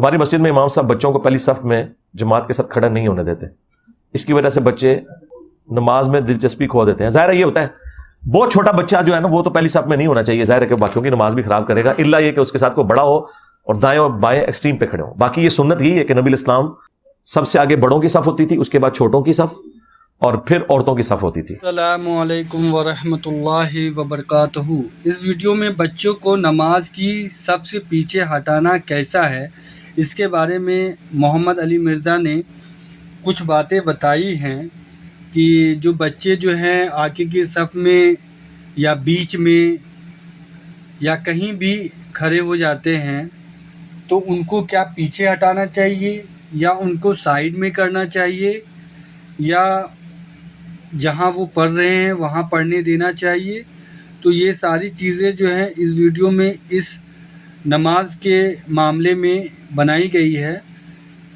ہماری مسجد میں امام صاحب بچوں کو پہلی صف میں جماعت کے ساتھ کھڑا نہیں ہونے دیتے. اس کی وجہ سے بچے نماز میں دلچسپی کھو دیتے ہیں. ظاہر ہے یہ ہوتا ہے بہت چھوٹا بچہ جو ہے نا وہ تو پہلی صف میں نہیں ہونا چاہیے, ظاہر ہے کہ باقیوں کی نماز بھی خراب کرے گا, الا یہ کہ اس کے ساتھ کوئی بڑا ہو اور دائیں اور بائیں ایکسٹریم پہ کھڑے ہوں. باقی یہ سنت یہی ہے کہ نبی الاسلام سب سے آگے بڑوں کی صف ہوتی تھی, اس کے بعد چھوٹوں کی صف اور پھر عورتوں کی صف ہوتی تھی. السلام علیکم ورحمۃ اللہ وبرکاتہ. اس ویڈیو میں بچوں کو نماز کی صف سے پیچھے ہٹانا کیسا ہے اس کے بارے میں محمد علی مرزا نے کچھ باتیں بتائی ہیں کہ جو بچے جو ہیں آگے کی صف میں یا بیچ میں یا کہیں بھی کھڑے ہو جاتے ہیں تو ان کو کیا پیچھے ہٹانا چاہیے یا ان کو سائیڈ میں کرنا چاہیے یا جہاں وہ پڑھ رہے ہیں وہاں پڑھنے دینا چاہیے. تو یہ ساری چیزیں جو ہیں اس ویڈیو میں اس نماز کے معاملے میں بنائی گئی ہے,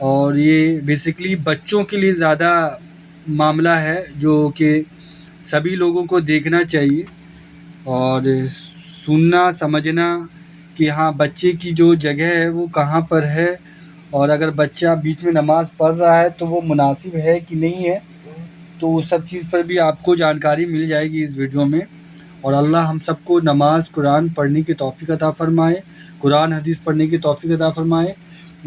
اور یہ بیسیکلی بچوں کے لیے زیادہ معاملہ ہے جو کہ سبھی لوگوں کو دیکھنا چاہیے اور سننا سمجھنا کہ ہاں بچے کی جو جگہ ہے وہ کہاں پر ہے, اور اگر بچہ بیچ میں نماز پڑھ رہا ہے تو وہ مناسب ہے کہ نہیں ہے. تو اس سب چیز پر بھی آپ کو جانکاری مل جائے گی اس ویڈیو میں. اور اللہ ہم سب کو نماز قرآن پڑھنے کی توفیق عطا فرمائے, قرآن حدیث پڑھنے کی توفیق عطا فرمائے,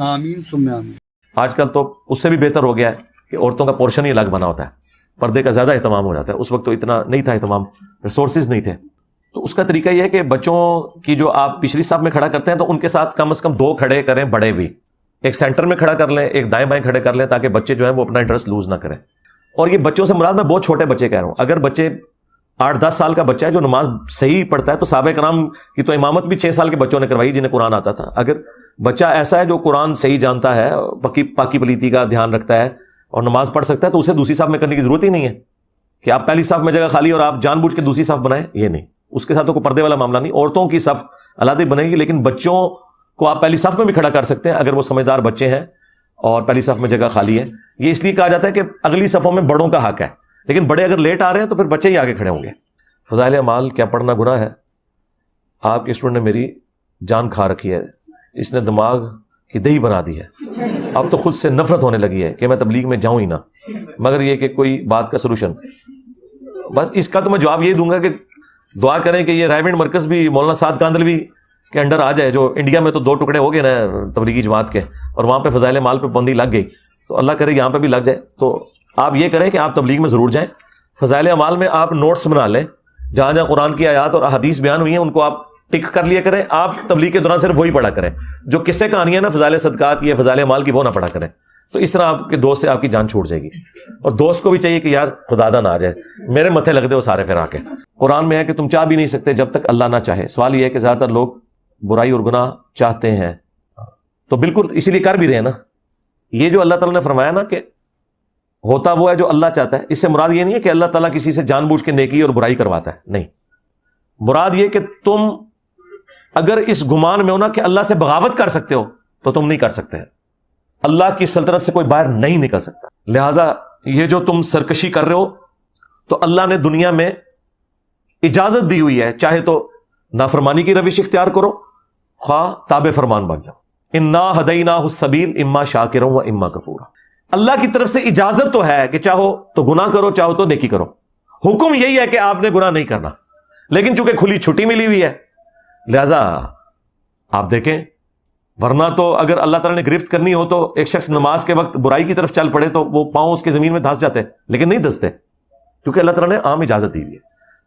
آمین ثم آمین. آج کل تو اس سے بھی بہتر ہو گیا ہے کہ عورتوں کا پورشن ہی الگ بنا ہوتا ہے, پردے کا زیادہ اہتمام ہو جاتا ہے. اس وقت تو اتنا نہیں تھا اہتمام, ریسورسز نہیں تھے. تو اس کا طریقہ یہ ہے کہ بچوں کی جو آپ پچھلی صف میں کھڑا کرتے ہیں تو ان کے ساتھ کم از کم 2 کھڑے کریں, بڑے بھی ایک سینٹر میں کھڑا کر لیں, ایک دائیں بائیں کھڑے کر لیں, تاکہ بچے جو ہیں وہ اپنا انٹرسٹ لوز نہ کریں. اور یہ بچوں سے مراد میں بہت چھوٹے بچے کہہ رہا ہوں. اگر بچے 8-10 سال کا بچہ ہے جو نماز صحیح پڑھتا ہے تو صحابہ کرام کی تو امامت بھی 6 سال کے بچوں نے کروائی جنہیں قرآن آتا تھا. اگر بچہ ایسا ہے جو قرآن صحیح جانتا ہے, پاکی پلیتی کا دھیان رکھتا ہے اور نماز پڑھ سکتا ہے, تو اسے دوسری صف میں کرنے کی ضرورت ہی نہیں ہے کہ آپ پہلی صف میں جگہ خالی اور آپ جان بوجھ کے دوسری صف بنائیں. یہ نہیں, اس کے ساتھ تو کوئی پردے والا معاملہ نہیں. عورتوں کی صف علیحدہ بنے گی, لیکن بچوں کو آپ پہلی صف میں بھی کھڑا کر سکتے ہیں اگر وہ سمجھدار بچے ہیں اور پہلی صف میں جگہ خالی ہے. یہ اس لیے کہا جاتا ہے کہ اگلی صفوں میں بڑوں کا حق ہے, لیکن بڑے اگر لیٹ آ رہے ہیں تو پھر بچے ہی آگے کھڑے ہوں گے. فضائل اعمال کیا پڑھنا گناہ ہے؟ آپ کے اسٹوڈنٹ نے میری جان کھا رکھی ہے, اس نے دماغ کی دہی بنا دی ہے. اب تو خود سے نفرت ہونے لگی ہے کہ میں تبلیغ میں جاؤں ہی نہ, مگر یہ کہ کوئی بات کا سلوشن. بس اس کا تو میں جواب یہی دوں گا کہ دعا کریں کہ یہ رائے مرکز بھی مولانا سعد کاندلوی کے انڈر آ جائے, جو انڈیا میں تو 2 ٹکڑے ہو گئے نا تبلیغی جماعت کے, اور وہاں پہ فضائل اعمال پہ پابندی لگ گئی, تو اللہ کرے یہاں پہ بھی لگ جائے. تو آپ یہ کریں کہ آپ تبلیغ میں ضرور جائیں, فضائل اعمال میں آپ نوٹس بنا لیں, جہاں جہاں قرآن کی آیات اور احادیث بیان ہوئی ہیں ان کو آپ ٹک کر لیا کریں. آپ تبلیغ کے دوران صرف وہی پڑھا کریں, جو قصے کہانیاں نا فضائل صدقات کی, فضائل اعمال کی, وہ نہ پڑھا کریں. تو اس طرح آپ کے دوست سے آپ کی جان چھوٹ جائے گی. اور دوست کو بھی چاہیے کہ یار خدادہ نہ آ جائے, میرے متھے لگ دے وہ سارے پھر آ کے. قرآن میں ہے کہ تم چاہ بھی نہیں سکتے جب تک اللہ نہ چاہے. سوال یہ ہے کہ زیادہ تر لوگ برائی اور گناہ چاہتے ہیں, تو بالکل اسی لیے کر بھی رہے ہیں نا. یہ جو اللہ تعالیٰ نے فرمایا نا کہ ہوتا وہ ہے جو اللہ چاہتا ہے, اس سے مراد یہ نہیں ہے کہ اللہ تعالیٰ کسی سے جان بوجھ کے نیکی اور برائی کرواتا ہے, نہیں. مراد یہ کہ تم اگر اس گمان میں ہو نا کہ اللہ سے بغاوت کر سکتے ہو تو تم نہیں کر سکتے. اللہ کی سلطنت سے کوئی باہر نہیں نکل سکتا. لہٰذا یہ جو تم سرکشی کر رہے ہو تو اللہ نے دنیا میں اجازت دی ہوئی ہے, چاہے تو نافرمانی کی روش اختیار کرو, خواہ تابع فرمان بن جاؤ. انا ہدیناہ السبیل اما شاکرا و اما کفورا. اللہ کی طرف سے اجازت تو ہے کہ چاہو تو گناہ کرو, چاہو تو نیکی کرو. حکم یہی ہے کہ آپ نے گناہ نہیں کرنا, لیکن چونکہ کھلی چھٹی ملی ہوئی ہے لہذا آپ دیکھیں. ورنہ تو اگر اللہ تعالیٰ نے گرفت کرنی ہو تو ایک شخص نماز کے وقت برائی کی طرف چل پڑے تو وہ پاؤں اس کے زمین میں دھنس جاتے, لیکن نہیں دھستے کیونکہ اللہ تعالیٰ نے عام اجازت دی ہوئی ہے.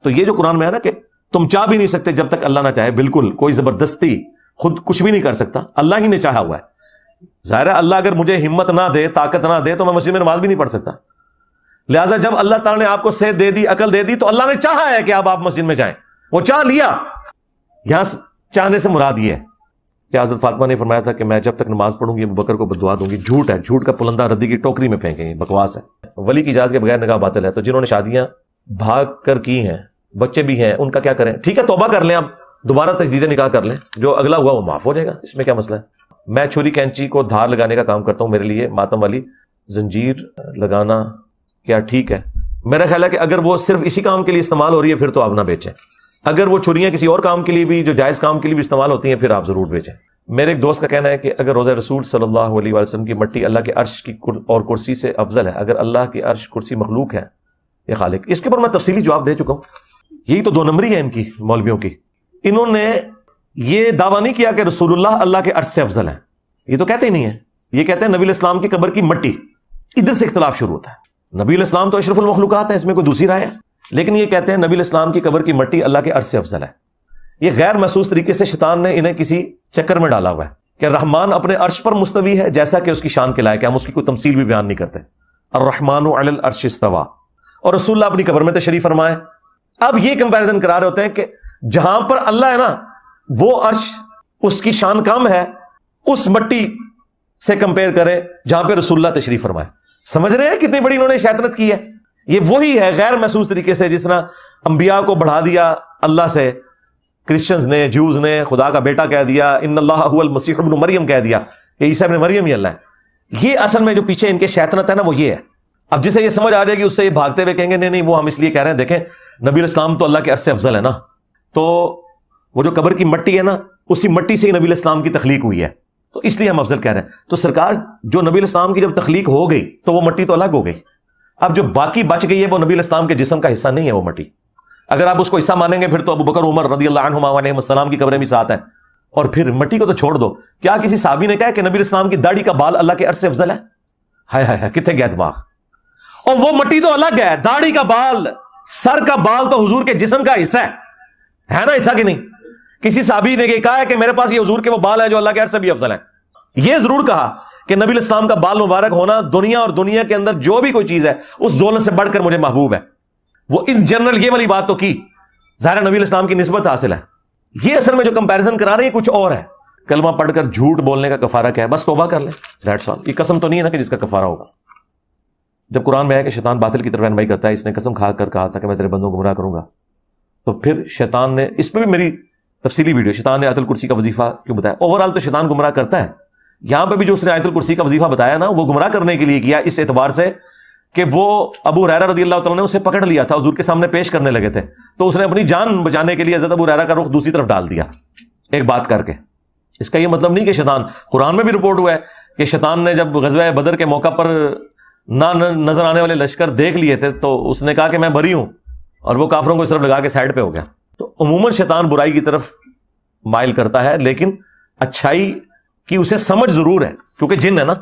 تو یہ جو قرآن میں ہے نا کہ تم چاہ بھی نہیں سکتے جب تک اللہ نہ چاہے, بالکل کوئی زبردستی خود کچھ بھی نہیں کر سکتا, اللہ ہی نے چاہا ہوا ہے. ظاہر ہے اللہ اگر مجھے ہمت نہ دے, طاقت نہ دے, تو میں مسجد میں نماز بھی نہیں پڑھ سکتا. لہٰذا جب اللہ تعالیٰ نے آپ کو صحت دے دی, عقل دے دی, تو اللہ نے چاہا ہے کہ آپ مسجد میں جائیں, وہ چاہ لیا. یہاں چاہنے سے مراد یہ ہے کہ حضرت فاطمہ نے فرمایا تھا کہ میں جب تک نماز پڑھوں گی ابو بکر کو بدعا دوں گی. جھوٹ ہے, جھوٹ کا پلندہ ردی کی ٹوکری میں پھینکیں, یہ بکواس ہے. ولی کی اجازت کے بغیر نکاح باطل ہے. تو جنہوں نے شادیاں بھاگ کر کی ہیں, بچے بھی ہیں, ان کا کیا کریں؟ ٹھیک ہے توبہ کر لیں, اب دوبارہ تجدید نکاح کر لیں, جو اگلا ہوا وہ معاف ہو جائے گا, اس میں کیا مسئلہ ہے. میں چھری کینچی کو دھار لگانے کا کام کرتا ہوں, میرے لیے ماتم والی زنجیر لگانا کیا ٹھیک ہے؟ میرا خیال ہے کہ اگر وہ صرف اسی کام کے لیے استعمال ہو رہی ہے پھر تو آپ نہ بیچیں. اگر وہ چھریاں کسی اور کام کے لیے بھی, جو جائز کام کے لیے بھی استعمال ہوتی ہیں, پھر آپ ضرور بیچیں. میرے ایک دوست کا کہنا ہے کہ اگر روزہ رسول صلی اللہ علیہ وسلم کی مٹی اللہ کے عرش کی اور کرسی سے افضل ہے، اگر اللہ کی عرش کرسی مخلوق ہے یا خالق، اس کے اوپر میں تفصیلی جواب دے چکا ہوں. یہی تو دو نمبری ہے ان کی، مولویوں کی. انہوں نے یہ دعویٰ نہیں کیا کہ رسول اللہ کے عرش سے افضل ہے، یہ تو کہتے ہی نہیں ہے. یہ کہتے ہیں نبی علیہ السلام کی قبر کی مٹی. ادھر سے اختلاف شروع ہوتا ہے. نبی علیہ السلام تو اشرف المخلوقات ہیں، اس میں کوئی دوسری رائے ہے، لیکن یہ کہتے ہیں نبی علیہ السلام کی قبر کی مٹی اللہ کے عرش سے افضل ہے. یہ غیر محسوس طریقے سے شیطان نے انہیں کسی چکر میں ڈالا ہوا ہے کہ رحمان اپنے عرش پر مستوی ہے جیسا کہ اس کی شان کے لائق ہے. ہم اس کی کوئی تمثیل بھی بیان نہیں کرتے. الرحمن علی العرش استوى، اور رسول اللہ اپنی قبر میں تشریف فرمائے. اب یہ کمپیریزن کرا رہے ہوتے ہیں کہ جہاں پر اللہ ہے نا وہ عرش اس کی شان کم ہے، اس مٹی سے کمپیئر کرے جہاں پہ رسول اللہ تشریف فرمائے. سمجھ رہے ہیں کتنی بڑی انہوں نے شیطنت کی ہے. یہ وہی ہے غیر محسوس طریقے سے جس طرح انبیاء کو بڑھا دیا اللہ سے، کرسچنز نے، جوز نے خدا کا بیٹا کہہ دیا، ان اللہ هو المسیح ابن مریم کہہ دیا کہ عیسیٰ ابن مریم ہی اللہ ہے. یہ اصل میں جو پیچھے ان کے شیطنت ہے نا وہ یہ ہے. اب جسے یہ سمجھ آ جائے گی اس سے یہ بھاگتے ہوئے کہیں گے نہیں وہ ہم اس لیے کہہ رہے ہیں دیکھیں نبی علیہ السلام تو اللہ کے عرش سے افضل ہے نا، تو وہ جو قبر کی مٹی ہے نا اسی مٹی سے ہی نبی علیہ السلام کی تخلیق ہوئی ہے تو اس لیے ہم افضل کہہ رہے ہیں. تو سرکار جو نبی علیہ السلام کی جب تخلیق ہو گئی تو وہ مٹی تو الگ ہو گئی. اب جو باقی بچ گئی ہے وہ نبی علیہ السلام کے جسم کا حصہ نہیں ہے وہ مٹی. اگر آپ اس کو حصہ مانیں گے پھر تو ابو بکر عمر رضی اللہ عنہما علیہم السلام کی قبریں بھی ساتھ ہیں. اور پھر مٹی کو تو چھوڑ دو، کیا کسی صحابی نے کہا کہ نبی علیہ السلام کی داڑھی کا بال اللہ کے عرش سے افضل ہے؟ ہائے ہائے ہائے کتنے گیا دماغ. اور وہ مٹی تو الگ ہے، داڑھی کا بال، سر کا بال تو حضور کے جسم کا حصہ ہے نا، حصہ کہ نہیں؟ کسی صحابی نے کہا ہے کہ میرے پاس یہ حضور کے وہ بال ہیں جو اللہ کے عرش سے بھی افضل ہیں. یہ ضرور کہا کہ نبی علیہ السلام کا بال مبارک ہونا دنیا اور دنیا کے اندر جو بھی کوئی چیز ہے اس دولت سے بڑھ کر مجھے محبوب ہے. وہ ان جنرل یہ والی بات تو کی، ظاہر نبی علیہ السلام کی نسبت حاصل ہے. یہ اصل میں جو کمپیریزن کرا رہے ہیں کچھ اور ہے. کلمہ پڑھ کر جھوٹ بولنے کا کفارہ کیا ہے؟ بس توبہ کر لیں، دیٹس آل. یہ قسم تو نہیں ہے نا کہ جس کا کفارہ ہوگا. جب قرآن میں ہے کہ شیطان باطل کی طرف رہنمائی کرتا ہے، اس نے قسم کھا کر کہا تھا کہ میں تیرے بندوں کو گمراہ کروں گا، تو پھر شیطان نے، اس پہ بھی میری تفصیلی ویڈیو، شیطان نے آیت الکرسی کا وظیفہ کیوں بتایا. اوور آل تو شیطان گمراہ کرتا ہے. یہاں پہ بھی جو اس نے آیت الکرسی کا وظیفہ بتایا نا وہ گمراہ کرنے کے لیے کیا، اس اعتبار سے کہ وہ ابو ہریرہ رضی اللہ تعالیٰ نے اسے پکڑ لیا تھا، حضور کے سامنے پیش کرنے لگے تھے، تو اس نے اپنی جان بچانے کے لیے حضرت ابو ہریرہ کا رخ دوسری طرف ڈال دیا ایک بات کر کے. اس کا یہ مطلب نہیں کہ شیطان، قرآن میں بھی رپورٹ ہوا ہے کہ شیطان نے جب غزوہ بدر کے موقع پر نہ نظر آنے والے لشکر دیکھ لیے تھے تو اس نے کہا کہ میں بری ہوں، اور وہ کافروں کو اس طرف لگا کے سائڈ پہ ہو گیا. تو عموماً شیطان برائی کی طرف مائل کرتا ہے، لیکن اچھائی کی اسے سمجھ ضرور ہے کیونکہ جن ہے نا،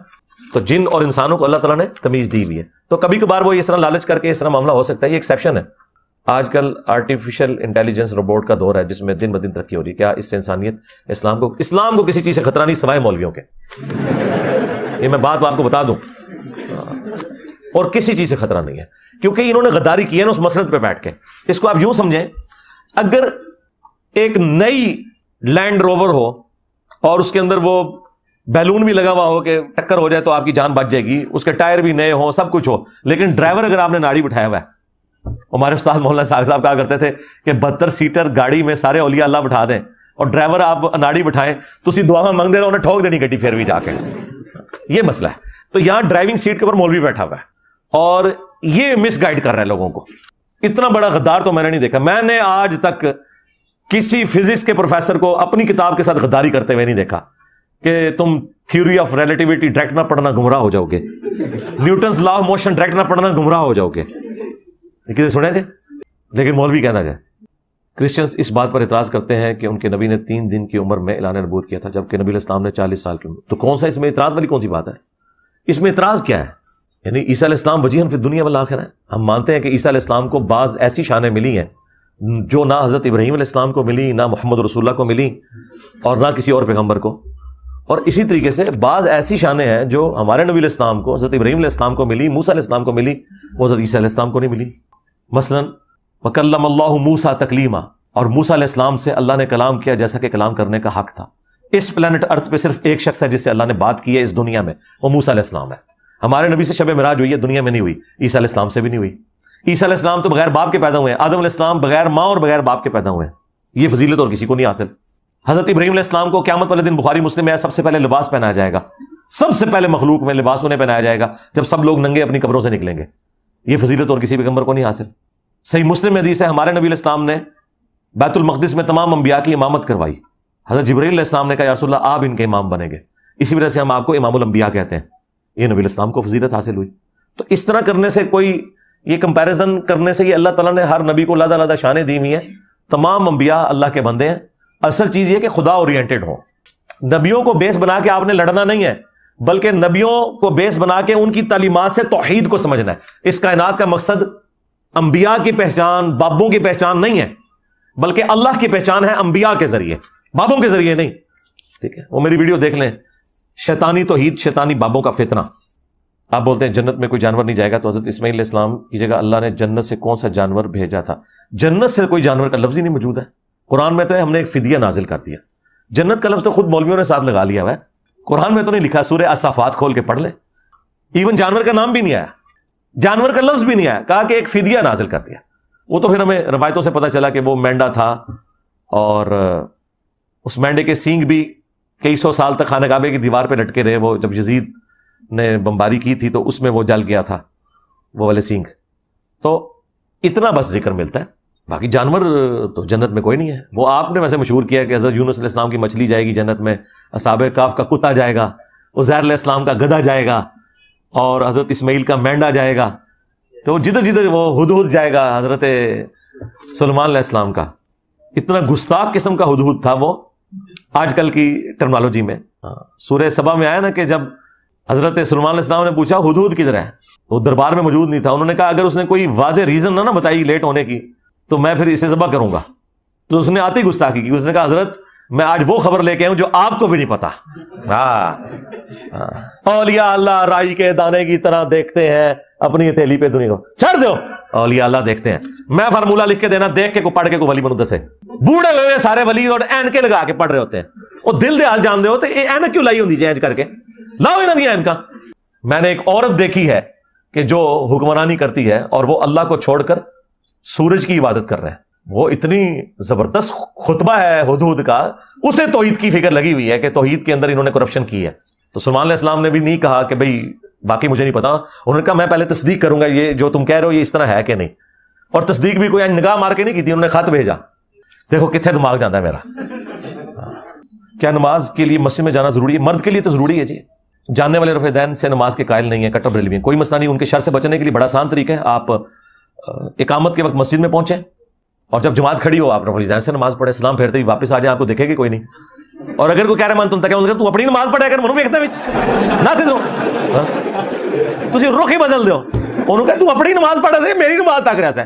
تو جن اور انسانوں کو اللہ تعالیٰ نے تمیز دی ہوئی ہے. تو کبھی کبھار وہ اس طرح لالچ کر کے اس طرح معاملہ ہو سکتا ہے، یہ ایکسیپشن ہے. آج کل آرٹیفیشل انٹیلیجنس روبوٹ کا دور ہے جس میں دن بدن ترقی ہو رہی ہے. کیا اس سے انسانیت، اسلام کو کسی چیز سے خطرہ نہیں سوائے مولویوں کے. یہ میں بات آپ کو بتا دوں، اور کسی چیز سے خطرہ نہیں ہے کیونکہ انہوں نے غداری کی ہے نا اس مسند پہ بیٹھ کے. اس کو آپ یوں سمجھیں، اگر ایک نئی لینڈ روور ہو اور اس کے اندر وہ بیلون بھی لگا ہوا ہو کہ ٹکر ہو جائے تو آپ کی جان بچ جائے گی، اس کے ٹائر بھی نئے ہوں، سب کچھ ہو، لیکن ڈرائیور اگر آپ نے ناڑی بٹھایا ہوا ہے. ہمارے استاد مولانا صاحب کہا کرتے تھے کہ 72 سیٹر گاڑی میں سارے اولیاء اللہ بٹھا دیں اور ڈرائیور آپ ناڑی بٹھائیں تو اسی دعا میں مانگ دے رہا انہیں ٹھوک دینی گڈی پھر بھی جا کے. یہ مسئلہ ہے. تو یہاں ڈرائیونگ سیٹ کے اوپر مولوی بیٹھا ہوا ہے اور یہ مس گائیڈ کر رہا ہے لوگوں کو. اتنا بڑا غدار تو میں نے نہیں دیکھا. میں نے آج تک کسی فزکس کے پروفیسر کو اپنی کتاب کے ساتھ غداری کرتے ہوئے نہیں دیکھا کہ تم تھیوری آف ریلیٹیوٹی ڈائریکٹ نہ پڑھنا گمراہ ہو جاؤ گے، Newton's law of motion direct نہ پڑھنا گمراہ ہو جاؤ گے. کسی سنے تھے؟ لیکن مولوی کہنا جائے. کرسچنز اس بات پر اعتراض کرتے ہیں کہ ان کے نبی نے 3 دن کی عمر میں اعلان نبوت کیا تھا جبکہ نبی علیہ السلام نے 40 سال کی عمر. تو کون سا اس میں اعتراض والی کون سی بات ہے؟ اس میں اعتراض کیا ہے؟ یعنی عیسیٰ علیہ السلام وجیہن فی الدنیا والآخرہ ہے. ہم مانتے ہیں کہ عیسیٰ علیہ السلام کو بعض ایسی شانیں ملی ہیں جو نہ حضرت ابراہیم علیہ السلام کو ملی، نہ محمد رسول اللہ کو ملی، اور نہ کسی اور پیغمبر کو. اور اسی طریقے سے بعض ایسی شانیں ہیں جو ہمارے نبی علیہ السلام کو، حضرت ابراہیم علیہ السلام کو ملی، موسیٰ علیہ السلام کو ملی، وہ حضرت عیسیٰ علیہ السلام کو نہیں ملی. مثلا وَكَلَّمَ اللَّهُ مُوسَىٰ تَكْلِيمًا، اور موسیٰ علیہ السلام سے اللہ نے کلام کیا جیسا کہ کلام کرنے کا حق تھا. اس پلانٹ ارتھ پہ صرف ایک شخص ہے جس سے اللہ نے بات کی ہے اس دنیا میں، وہ موسیٰ علیہ السلام ہے. ہمارے نبی سے شب معراج ہوئی ہے، دنیا میں نہیں ہوئی. عیسیٰ علیہ السلام سے بھی نہیں ہوئی. عیسیٰ علیہ السلام تو بغیر باپ کے پیدا ہوئے ہیں. آدم علیہ السلام بغیر ماں اور بغیر باپ کے پیدا ہوئے ہیں. یہ فضیلت اور کسی کو نہیں حاصل. حضرت ابراہیم علیہ السلام کو قیامت والے دن بخاری مسلم میں سب سے پہلے لباس پہنایا جائے گا. سب سے پہلے مخلوق میں لباس انہیں پہنایا جائے گا جب سب لوگ ننگے اپنی قبروں سے نکلیں گے. یہ فضیلت اور کسی پیغمبر کو نہیں حاصل. صحیح مسلم میں حدیث ہے، ہمارے نبی علیہ السلام نے بیت المقدس میں تمام انبیاء کی امامت کروائی. حضرت جبرائیل علیہ السلام نے کہا یا رسول اللہ آپ ان کے امام بنیں گے، اسی وجہ سے ہم آپ کو امام الانبیاء کہتے ہیں. یہ نبی علیہ السلام کو فضیلت حاصل ہوئی. تو اس طرح کرنے سے کوئی یہ کمپیریزن کرنے سے یہ اللہ تعالیٰ نے ہر نبی کو علیحدہ علیحدہ شانیں دی ہوئی ہیں. تمام انبیاء اللہ کے بندے ہیں. اصل چیز یہ کہ خدا اورینٹڈ ہو. نبیوں کو بیس بنا کے آپ نے لڑنا نہیں ہے، بلکہ نبیوں کو بیس بنا کے ان کی تعلیمات سے توحید کو سمجھنا ہے. اس کائنات کا مقصد انبیاء کی پہچان، بابوں کی پہچان نہیں ہے، بلکہ اللہ کی پہچان ہے انبیاء کے ذریعے، بابوں کے ذریعے نہیں. ٹھیک ہے، وہ میری ویڈیو دیکھ لیں، شیطانی توحید، شیطانی بابوں کا فتنہ. آپ بولتے ہیں جنت میں کوئی جانور نہیں جائے گا، تو حضرت اسماعیل علیہ السلام کی جگہ اللہ نے جنت سے کون سا جانور بھیجا تھا؟ جنت سے کوئی جانور کا لفظ ہی نہیں موجود ہے. قرآن میں تو ہے ہم نے ایک فدیہ نازل کر دیا. جنت کا لفظ تو خود مولویوں نے ساتھ لگا لیا ہوا ہے، قرآن میں تو نہیں لکھا. سورہ الصافات کھول کے پڑھ لیں، ایون جانور کا نام بھی نہیں آیا، جانور کا لفظ بھی نہیں آیا. کہا کہ ایک فدیہ نازل کر دیا. وہ تو پھر ہمیں روایتوں سے پتہ چلا کہ وہ مینڈا تھا، اور اس مینڈے کے سینگ بھی کئی سو سال تک خانہ کعبے کی دیوار پہ لٹکے رہے. وہ جب یزید نے بمباری کی تھی تو اس میں وہ جل گیا تھا وہ والے سینگ. تو اتنا بس ذکر ملتا ہے، باقی جانور تو جنت میں کوئی نہیں ہے. وہ آپ نے ویسے مشہور کیا کہ حضرت یونس علیہ السلام کی مچھلی جائے گی جنت میں، اصحاب کہف کا کتا جائے گا، عزیر علیہ السلام کا گدھا جائے گا، اور حضرت اسماعیل کا مینڈا جائے گا. تو جدھر جدھر وہ ہدہد جائے گا. حضرت سلیمان علیہ السلام کا اتنا گستاخ قسم کا ہدہد تھا وہ آج کل کی ٹرمنالوجی میں. سورہ سبا میں آیا نا کہ جب حضرت سلیمان علیہ السلام نے پوچھا ہدہد کدھر ہے، وہ دربار میں موجود نہیں تھا. انہوں نے کہا اگر اس نے کوئی واضح ریزن نہ بتائی لیٹ ہونے کی تو میں پھر اسے ذبح کروں گا. تو اس نے آتے ہی گستاخی کی. اس نے کہا حضرت میں آج وہ خبر لے کے آؤں جو آپ کو بھی نہیں پتا. اولیاء اللہ رائی کے دانے کی طرح دیکھتے ہیں اپنی ہتھیلی پہ دنیا کو. چھڑ دو، اولیاء اللہ دیکھتے ہیں. میں فارمولہ لکھ کے دینا، دیکھ کے کو پڑھ کے کو ولی بنو دسے. بوڑھے ہوئے سارے ولی اور این کے لگا کے پڑھ رہے ہوتے ہیں. وہ دل دے حال جان دے ہوتے این کیوں لائی ہوتی چینج کر کے لاؤ نہ دیا ان کا. میں نے ایک عورت دیکھی ہے کہ جو حکمرانی کرتی ہے اور وہ اللہ کو چھوڑ کر سورج کی عبادت کر رہے ہیں. وہ اتنی زبردست خطبہ ہے ہدہد کا، اسے توحید کی فکر لگی ہوئی ہے کہ توحید کے اندر انہوں نے کرپشن کی ہے. تو سلیمان علیہ السلام نے بھی نہیں کہا کہ بھئی باقی مجھے نہیں پتا. انہوں نے کہا میں پہلے تصدیق کروں گا یہ جو تم کہہ رہے ہو یہ اس طرح ہے کہ نہیں. اور تصدیق بھی کوئی نگاہ مار کے نہیں کی تھی، انہوں نے خط بھیجا. دیکھو کتنے دماغ جاتا ہے میرا. کیا نماز کے لیے مسجد میں جانا ضروری ہے؟ مرد کے لیے تو ضروری ہے جی. جاننے والے رفع دین سے نماز کے قائل نہیں ہیں، کٹر بریلوی ہیں، کوئی مسئلہ نہیں. ان کے شر سے بچنے کے لیے بڑا آسان طریقہ ہے، آپ اقامت کے وقت مسجد میں پہنچیں اور جب جماعت کھڑی ہو آپ رفع دین سے نماز پڑھیں، سلام پھیرتے ہی واپس آ جائیں، آپ کو دیکھے گی کوئی نہیں. اور اگر کوئی کہہ رہا ہے من تم تک تو اپنی نماز پڑھے اگر منو ویکھدا وچ نہ سدھرو تسی رخ ہی بدل دیو. انہوں کہ تو اپنی نماز پڑھ رہا ہے میری نماز تک رہا ہے،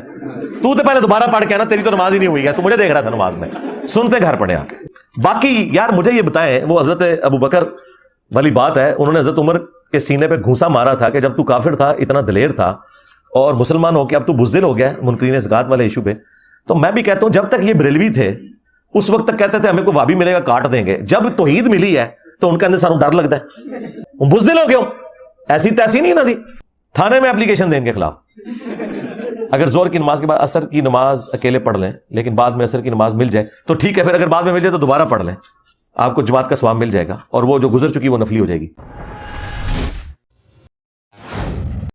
تو تے پہلے دوبارہ پڑھ کے نا، تیری تو نماز ہی نہیں ہوئی ہے، تو مجھے دیکھ رہا تھا نماز میں، سنتے گھر پڑے آ کے. باقی یار مجھے یہ بتائیں، وہ حضرت ابو بکر والی بات ہے، انہوں نے حضرت عمر کے سینے پہ گھونسا مارا تھا کہ جب تو کافر تھا اتنا دلیر تھا اور مسلمان ہو کے اب تو بزدل ہو گیا منکرین زکات والے ایشو پہ. تو میں بھی کہتا ہوں جب تک یہ بریلوی تھے اس وقت تک کہتے تھے ہمیں کوئی وابی ملے گا کاٹ دیں گے. جب توحید ملی ہے تو ان کے اندر سانوں ڈر لگتا ہے. بزدل ہو گئے ہو، ایسی تیسی نہیں نہ دی، تھانے میں اپلیکیشن دیں ان کے خلاف. اگر زور کی نماز کے بعد عصر کی نماز اکیلے پڑھ لیں لیکن بعد میں عصر کی نماز مل جائے تو ٹھیک ہے، پھر اگر بعد میں مل جائے تو دوبارہ پڑھ لیں، آپ کو جماعت کا ثواب مل جائے گا اور وہ جو گزر چکی وہ نفلی ہو جائے گی.